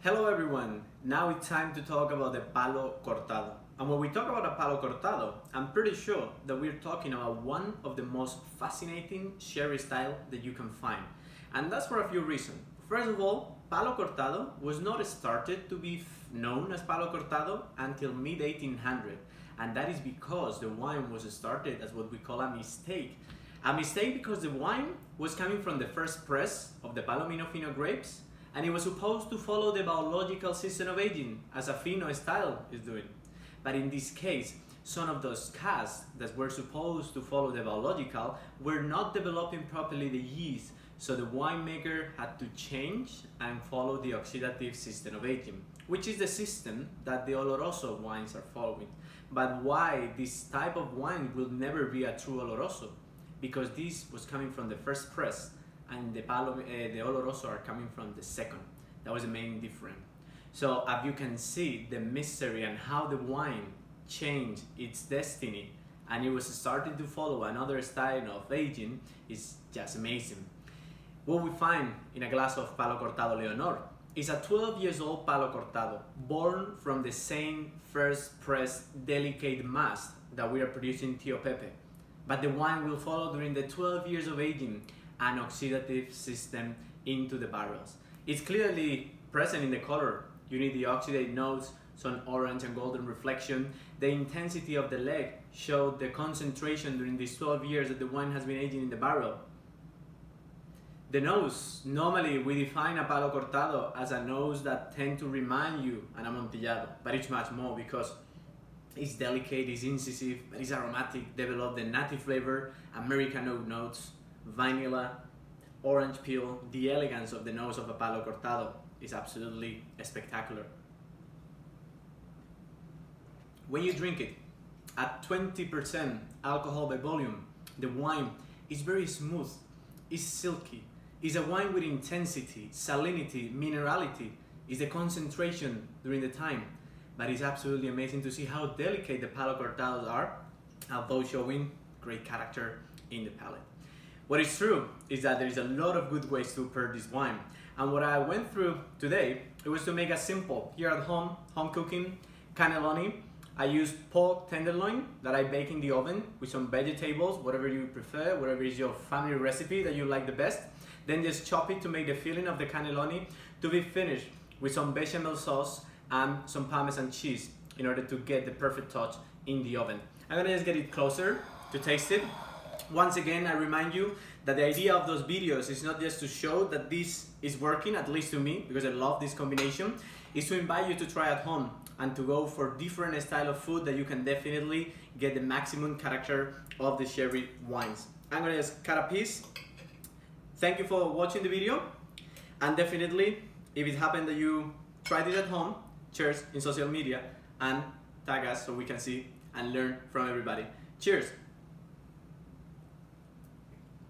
Hello everyone, now it's time to talk about the Palo Cortado. And when we talk about a Palo Cortado, I'm pretty sure that we're talking about one of the most fascinating sherry style that you can find. And that's for a few reasons. First of all, Palo Cortado was not started to be known as Palo Cortado until mid-1800. And that is because the wine was started as what we call a mistake. A mistake because the wine was coming from the first press of the Palomino Fino grapes, and it was supposed to follow the biological system of aging as a Fino style is doing. But in this case, some of those casks that were supposed to follow the biological were not developing properly the yeast, so the winemaker had to change and follow the oxidative system of aging, which is the system that the Oloroso wines are following. But why this type of wine will never be a true Oloroso? Because this was coming from the first press, and the Oloroso are coming from the second. That was the main difference. So as you can see, the mystery and how the wine changed its destiny and it was starting to follow another style of aging is just amazing. What we find in a glass of Palo Cortado Leonor is a 12 years old Palo Cortado, born from the same first press delicate mast that we are producing Tio Pepe. But the wine will follow during the 12 years of aging an oxidative system into the barrels. It's clearly present in the color. You need the oxidate notes, some orange and golden reflection. The intensity of the leg showed the concentration during these 12 years that the wine has been aging in the barrel. The nose, normally we define a Palo Cortado as a nose that tend to remind you an Amontillado, but it's much more because it's delicate, it's incisive, it's aromatic, develop the nutty flavor, American oak notes, vanilla, orange peel. The elegance of the nose of a Palo Cortado is absolutely spectacular. When you drink it at 20% alcohol by volume, the wine is very smooth, it's silky, it's a wine with intensity, salinity, minerality, it's the concentration during the time. But it's absolutely amazing to see how delicate the Palo Cortados are, although showing great character in the palate. What is true is that there is a lot of good ways to prepare this wine. And what I went through today, it was to make a simple, here at home cooking, Cannelloni. I used pork tenderloin that I bake in the oven with some vegetables, whatever you prefer, whatever is your family recipe that you like the best. Then just chop it to make the filling of the cannelloni, to be finished with some bechamel sauce and some Parmesan cheese in order to get the perfect touch in the oven. I'm gonna just get it closer to taste it. Once again, I remind you that the idea of those videos is not just to show that this is working, at least to me, because I love this combination, is to invite you to try at home and to go for different style of food that you can definitely get the maximum character of the sherry wines. I'm gonna just cut a piece. Thank you for watching the video, and definitely, if it happened that you try this at home, cheers in social media and tag us so we can see and learn from everybody. Cheers!